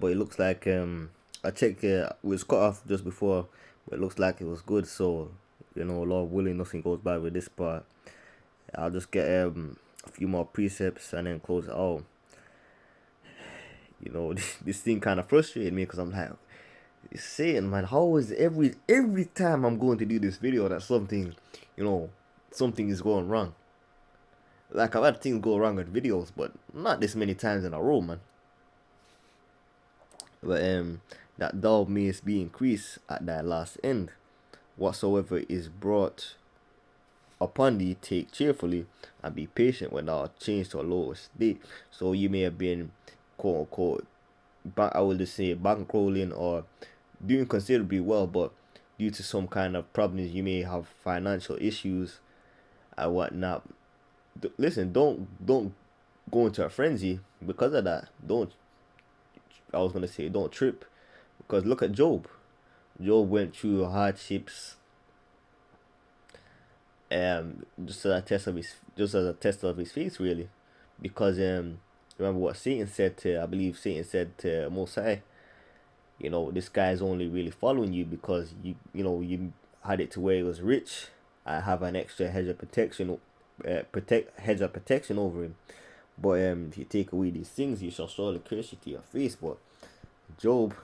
but it looks like I checked it was cut off just before, but it looks like it was good. So Lord willing, nothing goes bad with this part. I'll just get a few more precepts and then close it out. This thing kind of frustrated me because I'm like, saying, man, how is every time I'm going to do this video that something is going wrong. Like, I've had things go wrong with videos, but not this many times in a row, man. But that thou mayest be increased at thy last end. Whatsoever is brought upon thee, take cheerfully, and be patient when thou art changed to a lower state. So you may have been, quote unquote, I will just say bankrolling or doing considerably well, but due to some kind of problems, you may have financial issues and whatnot. Listen, don't go into a frenzy because of that. Don't trip, because look at Job. Job went through hardships, just as a test of his faith, really, because remember what Satan said to, I believe Satan said to Mosai, this guy's only really following you because you had it to where he was rich. I have an extra hedge of protection, over him. But if you take away these things, you shall surely curse you to your face. But Job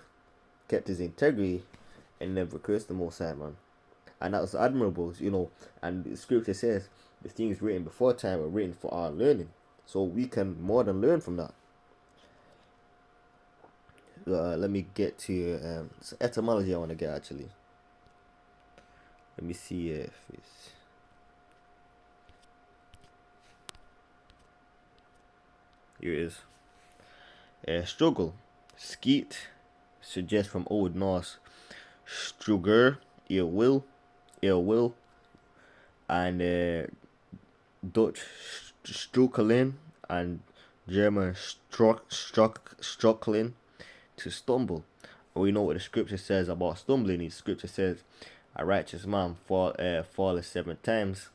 kept his integrity and never cursed the Most High, man. And that was admirable, And the scripture says the things written before time were written for our learning, so we can more than learn from that. Let me get to it's etymology I want to get, actually. Let me see if it's... Here it is. Struggle. Skeet suggests from Old Norse strugur, ill will, and Dutch strukkelen, and German struckling, to stumble. We know what the scripture says about stumbling. The scripture says a righteous man falleth 7 times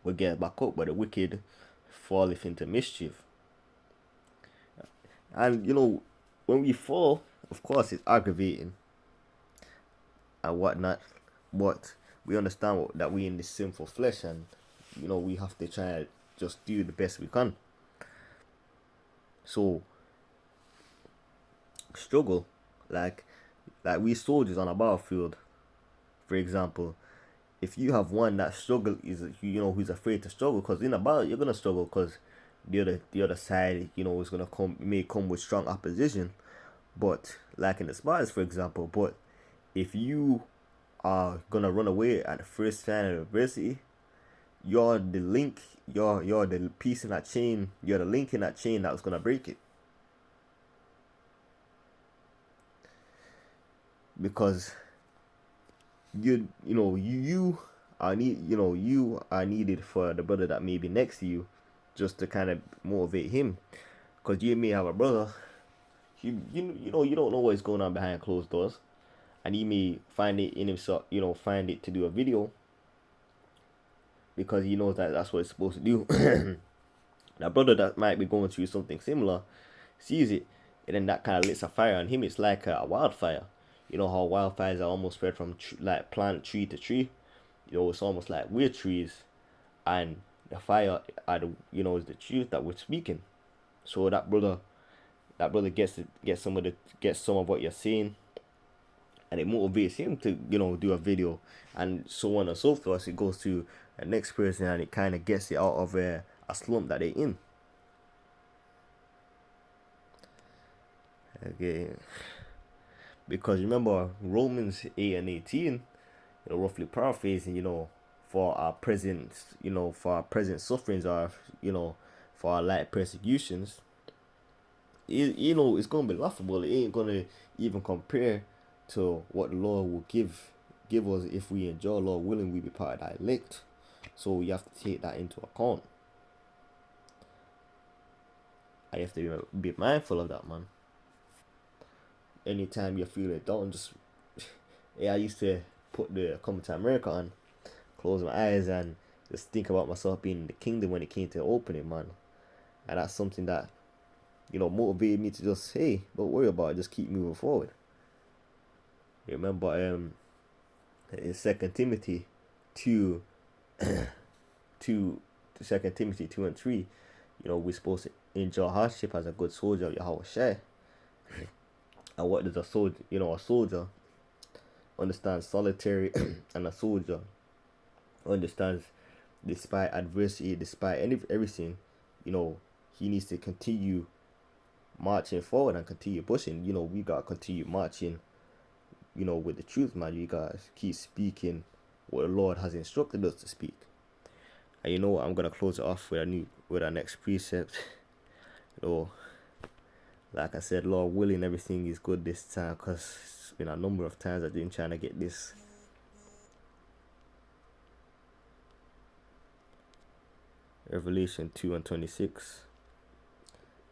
but get back up, but the wicked falleth into mischief. And when we fall, of course it's aggravating and whatnot, but we understand that we in this sinful flesh, and we have to try to just do the best we can. So struggle, like we soldiers on a battlefield, for example. If you have one that struggle is who's afraid to struggle, because in a battle you're gonna struggle, because the other side is gonna come with strong opposition. But like in the spies, for example, but if you are gonna run away at the first sign of adversity, you're the link, you're the piece in that chain, you're the link in that chain that's gonna break it. Because you are needed for the brother that may be next to you, just to kind of motivate him. Because you may have a brother, you don't know what's going on behind closed doors, and he may find it in himself, find it to do a video because he knows that that's what it's supposed to do. That brother that might be going through something similar sees it, and then that kind of lights a fire on him. It's like a wildfire. You know how wildfires are almost spread from like plant tree to tree. It's almost like we're trees, and the fire is the truth that we're speaking. So that brother gets some of what you're saying, and it motivates him to do a video, and so on and so forth. It goes to the next person, and it kind of gets it out of a slump that they're in. Okay, because remember Romans 8:18, roughly paraphrasing, for our present sufferings, or for our light persecutions, it's gonna be laughable. It ain't gonna even compare to what the Lord will give us if we endure. Lord willing, we be part of that elect. So you have to take that into account. I have to be mindful of that, man. Anytime you feel it down, just I used to put the Coming to America on, close my eyes, and just think about myself being in the kingdom when it came to opening, man. And that's something that motivated me to just, hey, don't worry about it, just keep moving forward. Remember, in Second Timothy 2, 2, Second Timothy 2 and 3, we're supposed to endure hardship as a good soldier of Yahweh Shai. And what does a soldier, a soldier understands solitary, and a soldier understands despite adversity, despite everything, he needs to continue marching forward and continue pushing. We gotta continue marching, with the truth, man. You gotta keep speaking what the Lord has instructed us to speak. And I'm gonna close it off with our next precept. Like I said, Lord willing, everything is good this time, because it's been a number of times I've been trying to get this. Revelation 2:26.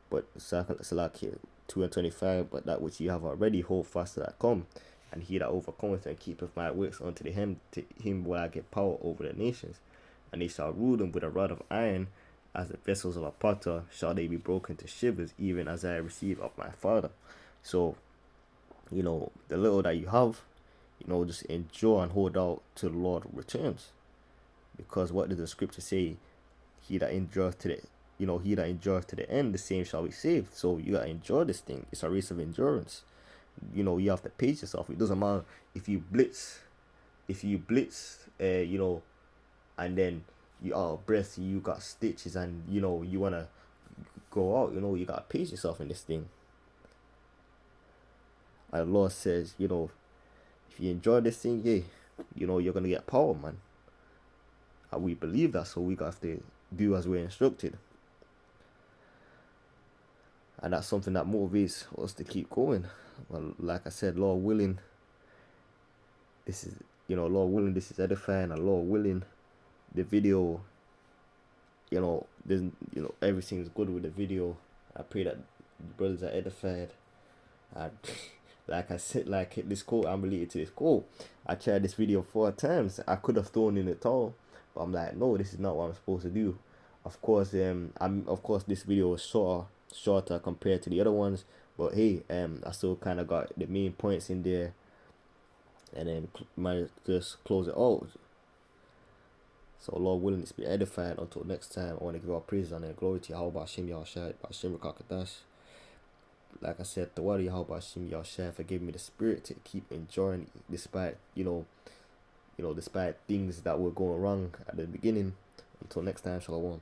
But Salakia 2:25. But that which you have already, hold fast that I come, and he that overcometh and keepeth my works unto the him, to him will I give power over the nations, and he shall rule them with a rod of iron, as the vessels of a potter shall they be broken to shivers, even as I receive of my Father. So, the little that you have, just enjoy and hold out till the Lord returns. Because what does the scripture say? He that endures to the end, the same shall be saved. So you gotta enjoy this thing. It's a race of endurance. You have to pace yourself. It doesn't matter if you blitz, and then you out of breath, you got stitches, and you wanna go out. You gotta pace yourself in this thing. And the Lord says, if you enjoy this thing, you're gonna get power, man. And we believe that, so we got to do as we're instructed. And that's something that motivates us to keep going. Well, like I said, Lord willing, this is edifying, and Lord willing, the video, everything's good with the video. I pray that the brothers are edified. And like I said, like this quote, I'm related to this quote. I tried this video 4 times. I could have thrown in it all, but I'm like, no, this is not what I'm supposed to do. Of course, this video was shorter compared to the other ones, but hey, I still kind of got the main points in there, and then might just close it out. So Lord willing, it's be edified. Until next time, I want to give all praise and glory to Yahweh Bashim Yahushai Bashim Rakakadash. Like I said, the word of Yahweh Bashim Yahushai for giving me the spirit to keep enjoying, despite despite things that were going wrong at the beginning. Until next time, Shalom.